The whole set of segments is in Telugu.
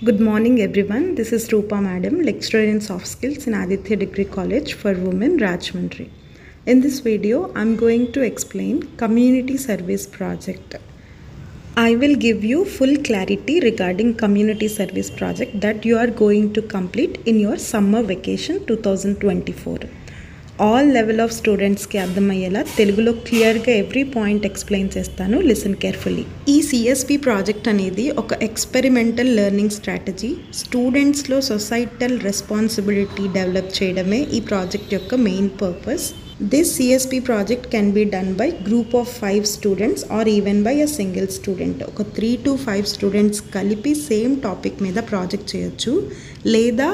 Good morning everyone. This is Rupa Madam, lecturer in soft skills in Aditya Degree College for Women, Rajahmundry. In this video, I am going to explain community service project. I will give you full clarity regarding community service project that you are going to complete in your summer vacation 2024. All level of స్టూడెంట్స్కి అర్థమయ్యేలా తెలుగులో క్లియర్గా ఎవ్రీ పాయింట్ ఎక్స్ప్లెయిన్ చేస్తాను. Listen carefully. ఈ సిఎస్పి ప్రాజెక్ట్ అనేది ఒక ఎక్స్పెరిమెంటల్ లెర్నింగ్ స్ట్రాటజీ. స్టూడెంట్స్లో సొసైటల్ రెస్పాన్సిబిలిటీ డెవలప్ చేయడమే ఈ ప్రాజెక్ట్ యొక్క main purpose. This CSP project can be done by group of 5 students or even by a single student. ఒక 3 to 5 స్టూడెంట్స్ కలిపి సేమ్ టాపిక్ మీద ప్రాజెక్ట్ చేయొచ్చు, లేదా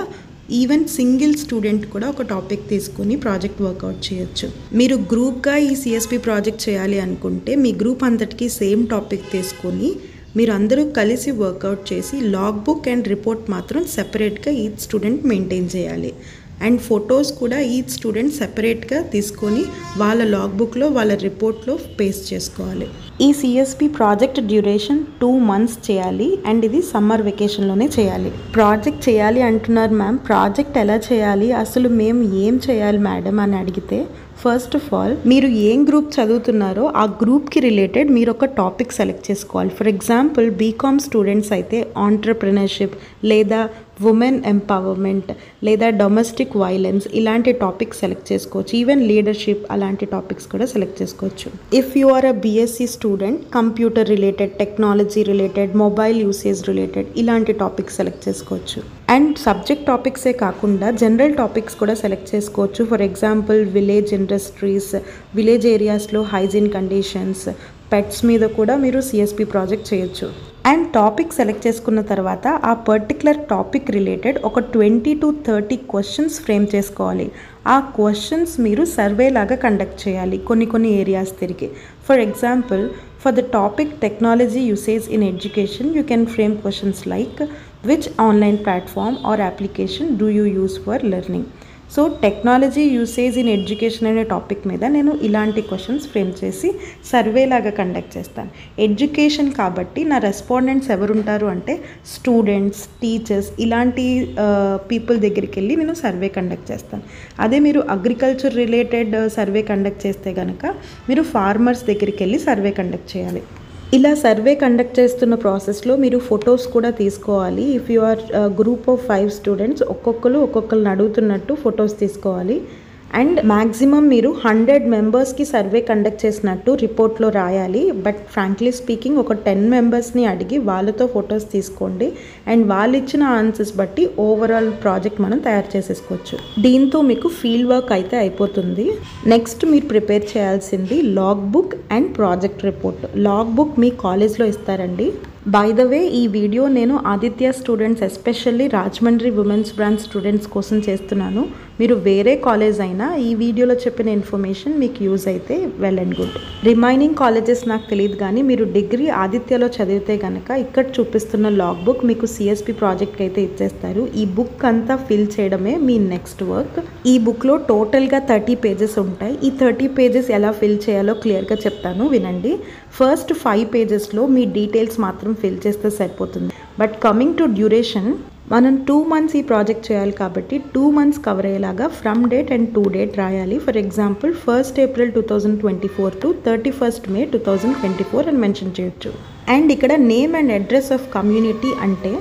ఈవెన్ సింగిల్ స్టూడెంట్ కూడా ఒక టాపిక్ తీసుకొని ప్రాజెక్ట్ వర్కౌట్ చేయొచ్చు. మీరు గ్రూప్గా ఈ సిఎస్పి ప్రాజెక్ట్ చేయాలి అనుకుంటే మీ గ్రూప్ అంతటికి సేమ్ టాపిక్ తీసుకొని మీరు అందరూ కలిసి వర్కౌట్ చేసి లాగ్ బుక్ అండ్ రిపోర్ట్ మాత్రం సెపరేట్గా ఈచ్ స్టూడెంట్ మెయింటైన్ చేయాలి. అండ్ ఫొటోస్ కూడా ఈచ్ స్టూడెంట్ సెపరేట్గా తీసుకొని వాళ్ళ లాగ్ బుక్లో వాళ్ళ రిపోర్ట్లో పేస్ట్ చేసుకోవాలి. ఈ సిఎస్పి ప్రాజెక్ట్ డ్యూరేషన్ 2 months చేయాలి అండ్ ఇది సమ్మర్ వెకేషన్లోనే చేయాలి. ప్రాజెక్ట్ చేయాలి అంటున్నారు మ్యామ్, ప్రాజెక్ట్ ఎలా చేయాలి, అసలు మేము ఏం చేయాలి మేడం అని అడిగితే, ఫస్ట్ ఆఫ్ ఆల్ మీరు ఏం గ్రూప్ చదువుతున్నారో ఆ గ్రూప్కి రిలేటెడ్ మీరు ఒక టాపిక్ సెలెక్ట్ చేసుకోవాలి. ఫర్ ఎగ్జాంపుల్ బీకామ్ స్టూడెంట్స్ అయితే ఆంటర్ప్రినర్షిప్ లేదా ఉమెన్ ఎంపవర్మెంట్ లేదా డొమెస్టిక్ వైలెన్స్ ఇలాంటి టాపిక్స్ సెలెక్ట్ చేసుకోవచ్చు. ఈవెన్ లీడర్షిప్ అలాంటి టాపిక్స్ కూడా సెలెక్ట్ చేసుకోవచ్చు. If you are a BSc student computer related, technology related, mobile usage related ఇలాంటి టాపిక్స్ సెలెక్ట్ చేసుకోవచ్చు. అండ్ సబ్జెక్ట్ టాపిక్సే కాకుండా జనరల్ టాపిక్స్ కూడా సెలెక్ట్ చేసుకోవచ్చు. For example village industries, village ఏరియాస్లో హైజీన్ కండిషన్స్, పెట్స్ మీద కూడా మీరు సిఎస్పి ప్రాజెక్ట్ చేయొచ్చు. అండ్ టాపిక్ సెలెక్ట్ చేసుకున్న తర్వాత ఆ పర్టికులర్ టాపిక్ రిలేటెడ్ ఒక 20 to 30 క్వశ్చన్స్ ఫ్రేమ్ చేసుకోవాలి. ఆ క్వశ్చన్స్ మీరు సర్వే లాగా కండక్ట్ చేయాలి కొన్ని ఏరియాస్ తిరిగి. For example for the topic technology usage in education you can frame questions like which online platform or application do you use for learning. So technology usage in education అనే టాపిక్ మీద నేను ఇలాంటి క్వశ్చన్స్ ఫ్రేమ్ చేసి సర్వే లాగా కండక్ట్ చేస్తాను. ఎడ్యుకేషన్ కాబట్టి నా రెస్పాండెంట్స్ ఎవరుంటారు అంటే స్టూడెంట్స్, టీచర్స్ ఇలాంటి పీపుల్ దగ్గరికి వెళ్ళి నేను సర్వే కండక్ట్ చేస్తాను. అదే మీరు అగ్రికల్చర్ రిలేటెడ్ సర్వే కండక్ట్ చేస్తే కనుక మీరు ఫార్మర్స్ దగ్గరికి వెళ్ళి సర్వే కండక్ట్ చేయాలి. ఇలా సర్వే కండక్ట్ చేస్తున్న ప్రాసెస్లో మీరు ఫొటోస్ కూడా తీసుకోవాలి. If you are group of 5 students ఒక్కొక్కరిని అడుగుతున్నట్టు ఫొటోస్ తీసుకోవాలి. అండ్ మ్యాక్సిమం మీరు 100 మెంబర్స్కి సర్వే కండక్ట్ చేసినట్టు రిపోర్ట్లో రాయాలి. బట్ ఫ్రాంక్లీ స్పీకింగ్ ఒక 10 మెంబర్స్ని అడిగి వాళ్ళతో ఫొటోస్ తీసుకోండి. అండ్ వాళ్ళు ఇచ్చిన ఆన్సర్స్ బట్టి ఓవరాల్ ప్రాజెక్ట్ మనం తయారు చేసేసుకోవచ్చు. దీంతో మీకు ఫీల్డ్ వర్క్ అయితే అయిపోతుంది. నెక్స్ట్ మీరు ప్రిపేర్ చేయాల్సింది log book and project report. Log book మీ కాలేజ్లో ఇస్తారండి. బై ద వే ఈ వీడియో నేను Aditya students especially Rajahmundry women's branch students కోసం చేస్తున్నాను. మీరు వేరే కాలేజ్ అయినా ఈ వీడియోలో చెప్పిన ఇన్ఫర్మేషన్ మీకు యూజ్ అయితే well and good. Remaining colleges నాకు తెలియదు, కానీ మీరు డిగ్రీ ఆదిత్యలో చదివితే కనుక ఇక్కడ చూపిస్తున్న లాగ్ బుక్ మీకు సిఎస్పి ప్రాజెక్ట్కి అయితే ఇచ్చేస్తారు. ఈ బుక్ అంతా ఫిల్ చేయడమే మీ నెక్స్ట్ వర్క్. ఈ బుక్లో టోటల్గా 30 pages ఉంటాయి. ఈ 30 pages ఎలా ఫిల్ చేయాలో క్లియర్గా చెప్తాను, వినండి. ఫస్ట్ 5 pagesలో మీ డీటెయిల్స్ మాత్రం ఫిల్ చేస్తే సరిపోతుంది. బట్ కమింగ్ టు డ్యూరేషన్, మనం 2 months ఈ ప్రాజెక్ట్ చేయాలి కాబట్టి 2 months కవర్ అయ్యేలాగా from date and to date రాయాలి. For example 1st April 2024 to 31st May 2024 అని మెన్షన్ చేయొచ్చు. అండ్ ఇక్కడ name and address of community అంటే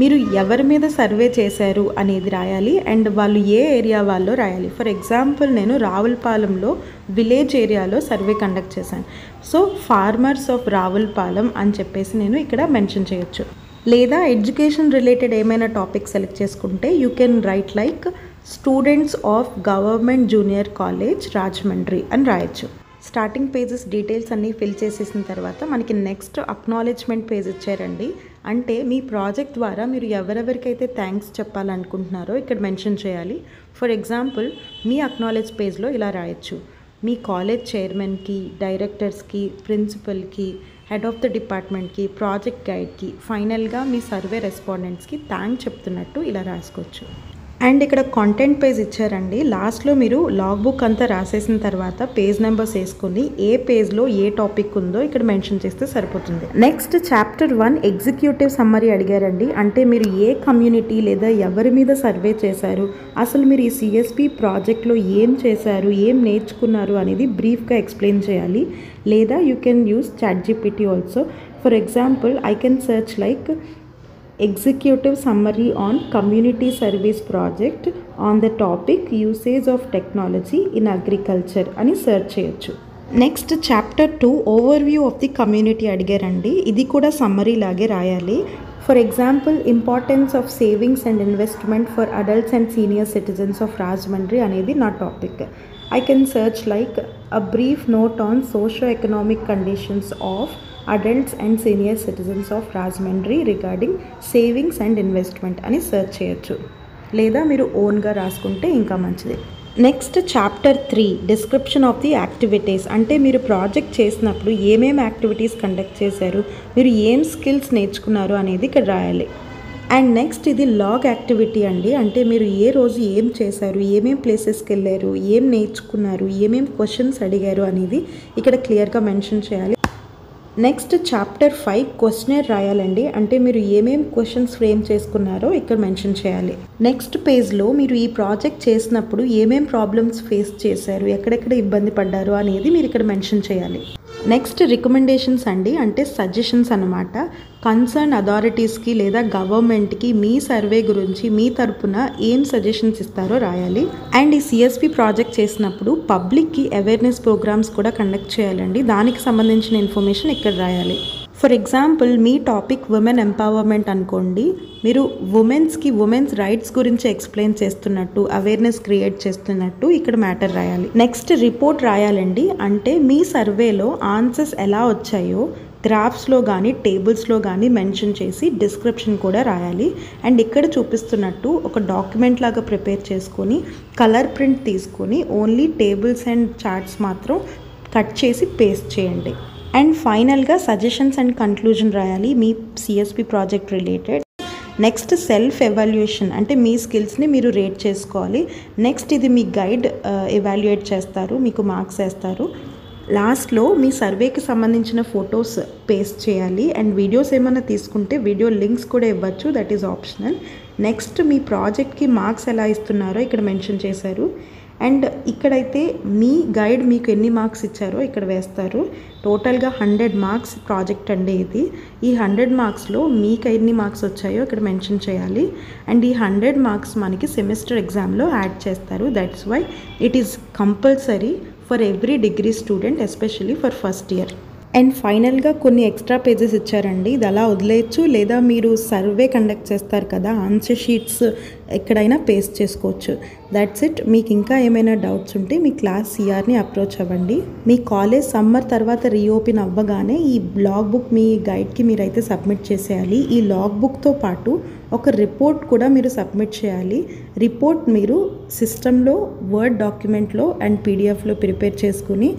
మీరు ఎవరి మీద సర్వే చేశారు అనేది రాయాలి. అండ్ వాళ్ళు ఏ ఏరియా వాళ్ళో రాయాలి. ఫర్ ఎగ్జాంపుల్ నేను రావులపాలెంలో విలేజ్ ఏరియాలో సర్వే కండక్ట్ చేశాను. సో ఫార్మర్స్ ఆఫ్ రావులపాలెం అని చెప్పేసి నేను ఇక్కడ మెన్షన్ చేయొచ్చు. లేదా ఎడ్యుకేషన్ రిలేటెడ్ ఏమైనా టాపిక్ సెలెక్ట్ చేసుకుంటే you can write like students of government junior college Rajahmundry అని రాయొచ్చు. స్టార్టింగ్ పేజెస్ డీటెయిల్స్ అన్నీ ఫిల్ చేసేసిన తర్వాత మనకి నెక్స్ట్ అక్నాలెడ్జ్మెంట్ పేజ్ ఇచ్చారండి. అంటే మీ ప్రాజెక్ట్ ద్వారా మీరు ఎవరెవరికైతే థ్యాంక్స్ చెప్పాలనుకుంటున్నారో ఇక్కడ మెన్షన్ చేయాలి. ఫర్ ఎగ్జాంపుల్ మీ అక్నాలెడ్జ్ పేజ్లో ఇలా రాయొచ్చు. మీ కాలేజ్ చైర్మన్కి, డైరెక్టర్స్కి, ప్రిన్సిపల్కి, హెడ్ ఆఫ్ ద డిపార్ట్మెంట్కి, ప్రాజెక్ట్ గైడ్కి, ఫైనల్గా మీ సర్వే రెస్పాండెంట్స్కి థ్యాంక్స్ చెప్తున్నట్టు ఇలా రాసుకోవచ్చు. అండ్ ఇక్కడ కంటెంట్ పేజ్ ఇచ్చారండి. లాస్ట్లో మీరు లాగ్ బుక్ అంతా రాసేసిన తర్వాత పేజ్ నెంబర్స్ వేసుకుని ఏ పేజ్లో ఏ టాపిక్ ఉందో ఇక్కడ మెన్షన్ చేస్తే సరిపోతుంది. నెక్స్ట్ చాప్టర్ 1 ఎగ్జిక్యూటివ్ సమ్మరీ అడిగారండి. అంటే మీరు ఏ కమ్యూనిటీ లేదా ఎవరి మీద సర్వే చేశారు, అసలు మీరు ఈ సిఎస్పి ప్రాజెక్ట్లో ఏం చేశారు, ఏం నేర్చుకున్నారు అనేది బ్రీఫ్గా ఎక్స్ప్లెయిన్ చేయాలి. లేదా you can use ChatGPT also. For example I can search like executive summary on community service project on the topic usage of technology in agriculture అని సెర్చ్ చేయొచ్చు. Next chapter 2 overview of the community అడిగారండి. ఇది కూడా సమ్మరీ లాగే రాయాలి. For example importance of savings and investment for adults and senior citizens of Rajahmundry అనేది నా topic. I can search like a brief note on socio-economic conditions of adults and senior citizens of Rajahmundry regarding savings and investment అని సెర్చ్ చేయొచ్చు. లేదా మీరు ఓన్గా రాసుకుంటే ఇంకా మంచిది. Next chapter 3 description of the activities. అంటే మీరు ప్రాజెక్ట్ చేసినప్పుడు ఏమేమి యాక్టివిటీస్ కండక్ట్ చేశారు, మీరు ఏం స్కిల్స్ నేర్చుకున్నారు అనేది ఇక్కడ రాయాలి. అండ్ నెక్స్ట్ ఇది లాగ్ యాక్టివిటీ అండి. అంటే మీరు ఏ రోజు ఏం చేశారు, ఏమేం ప్లేసెస్కి వెళ్ళారు, ఏం నేర్చుకున్నారు, ఏమేం క్వశ్చన్స్ అడిగారు అనేది ఇక్కడ క్లియర్గా మెన్షన్ చేయాలి. నెక్స్ట్ చాప్టర్ 5 క్వశ్చనర్ రాయాలండి. అంటే మీరు ఏమేం క్వశ్చన్స్ ఫ్రేమ్ చేసుకున్నారో ఇక్కడ మెన్షన్ చేయాలి. నెక్స్ట్ పేజ్లో మీరు ఈ ప్రాజెక్ట్ చేసినప్పుడు ఏమేం ప్రాబ్లమ్స్ ఫేస్ చేశారు, ఎక్కడెక్కడ ఇబ్బంది పడ్డారు అనేది మీరు ఇక్కడ మెన్షన్ చేయాలి. నెక్స్ట్ రికమెండేషన్స్ అండి. అంటే సజెషన్స్ అన్నమాట. కన్సర్న్ అథారిటీస్కి లేదా గవర్నమెంట్కి మీ సర్వే గురించి మీ తరపున ఏం సజెషన్స్ ఇస్తారో రాయాలి. అండ్ ఈ సిఎస్పి ప్రాజెక్ట్ చేసినప్పుడు పబ్లిక్కి అవేర్నెస్ ప్రోగ్రామ్స్ కూడా కండక్ట్ చేయాలండి. దానికి సంబంధించిన ఇన్ఫర్మేషన్ ఇక్కడ రాయాలి. ఫర్ ఎగ్జాంపుల్ మీ టాపిక్ ఉమెన్ ఎంపవర్మెంట్ అనుకోండి. మీరు ఉమెన్స్ రైట్స్ గురించి ఎక్స్ప్లెయిన్ చేస్తున్నట్టు, అవేర్నెస్ క్రియేట్ చేస్తున్నట్టు ఇక్కడ మ్యాటర్ రాయాలి. నెక్స్ట్ రిపోర్ట్ రాయాలండి. అంటే మీ సర్వేలో ఆన్సర్స్ ఎలా వచ్చాయో గ్రాఫ్స్లో కానీ టేబుల్స్లో కానీ మెన్షన్ చేసి డిస్క్రిప్షన్ కూడా రాయాలి. అండ్ ఇక్కడ చూపిస్తున్నట్టు ఒక డాక్యుమెంట్ లాగా ప్రిపేర్ చేసుకొని కలర్ ప్రింట్ తీసుకొని ఓన్లీ టేబుల్స్ అండ్ చార్ట్స్ మాత్రం కట్ చేసి పేస్ట్ చేయండి. అండ్ ఫైనల్గా సజెషన్స్ అండ్ కన్క్లూజన్ రాయాలి మీ CSP project related. Next self evaluation. అంటే మీ స్కిల్స్ని మీరు రేట్ చేసుకోవాలి. నెక్స్ట్ ఇది మీ గైడ్ ఎవాల్యుయేట్ చేస్తారు, మీకు మార్క్స్ వేస్తారు. లాస్ట్లో మీ సర్వేకి సంబంధించిన ఫొటోస్ పేస్ట్ చేయాలి. అండ్ వీడియోస్ ఏమైనా తీసుకుంటే వీడియో లింక్స్ కూడా ఇవ్వచ్చు, దట్ ఈజ్ ఆప్షనల్. నెక్స్ట్ మీ ప్రాజెక్ట్కి మార్క్స్ ఎలా ఇస్తున్నారో ఇక్కడ మెన్షన్ చేశారు. అండ్ ఇక్కడైతే మీ గైడ్ మీకు ఎన్ని మార్క్స్ ఇచ్చారో ఇక్కడ వేస్తారు. టోటల్గా 100 మార్క్స్ ప్రాజెక్ట్ అండి ఇది. ఈ 100 మార్క్స్లో మీకు ఎన్ని మార్క్స్ వచ్చాయో ఇక్కడ మెన్షన్ చేయాలి. అండ్ ఈ 100 మార్క్స్ మనకి సెమిస్టర్ ఎగ్జామ్లో యాడ్ చేస్తారు. That's why it is compulsory for every degree student, especially for first year. And ఫైనల్గా కొన్ని ఎక్స్ట్రా పేజెస్ ఇచ్చారండి. ఇది అలా వదిలేయచ్చు, లేదా మీరు సర్వే కండక్ట్ చేస్తారు కదా, ఆన్సర్ షీట్స్ ఎక్కడైనా పేస్ట్ చేసుకోవచ్చు. That's it. మీకు ఇంకా ఏమైనా డౌట్స్ ఉంటే మీ క్లాస్ సిఆర్ని అప్రోచ్ అవ్వండి. మీ కాలేజ్ సమ్మర్ తర్వాత రీఓపెన్ అవ్వగానే ఈ లాగ్ బుక్ మీ గైడ్కి మీరైతే సబ్మిట్ చేసేయాలి. ఈ లాగ్ బుక్తో పాటు ఒక రిపోర్ట్ కూడా మీరు సబ్మిట్ చేయాలి. రిపోర్ట్ మీరు సిస్టంలో వర్డ్ డాక్యుమెంట్లో అండ్ పీడిఎఫ్లో ప్రిపేర్ చేసుకుని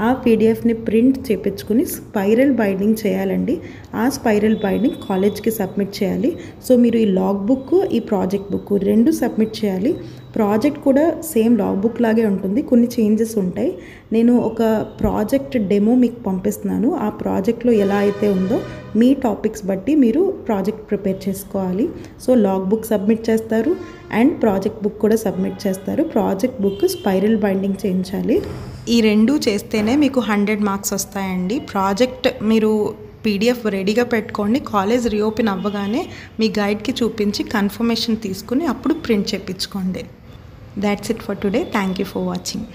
ఆ పీడిఎఫ్ని ప్రింట్ చేయించుకుని స్పైరల్ బైండింగ్ చేయాలండి. ఆ స్పైరల్ బైండింగ్ కాలేజ్కి సబ్మిట్ చేయాలి. సో మీరు ఈ లాగ్ బుక్, ఈ ప్రాజెక్ట్ బుక్ రెండు సబ్మిట్ చేయాలి. ప్రాజెక్ట్ కూడా సేమ్ లాగ్ బుక్ లాగే ఉంటుంది, కొన్ని చేంజెస్ ఉంటాయి. నేను ఒక ప్రాజెక్ట్ డెమో మీకు పంపిస్తున్నాను. ఆ ప్రాజెక్ట్లో ఎలా అయితే ఉందో మీ టాపిక్స్ బట్టి మీరు ప్రాజెక్ట్ ప్రిపేర్ చేసుకోవాలి. సో లాగ్ బుక్ సబ్మిట్ చేస్తారు అండ్ ప్రాజెక్ట్ బుక్ కూడా సబ్మిట్ చేస్తారు. ప్రాజెక్ట్ బుక్ స్పైరల్ బైండింగ్ చేయించాలి. ఈ రెండు చేస్తేనే మీకు 100 మార్క్స్ వస్తాయండి. ప్రాజెక్ట్ మీరు పీడిఎఫ్ రెడీగా పెట్టుకోండి. కాలేజ్ రీఓపెన్ అవ్వగానే మీ గైడ్కి చూపించి కన్ఫర్మేషన్ తీసుకుని అప్పుడు ప్రింట్ చేయించుకోండి. That's it for today. Thank you for watching.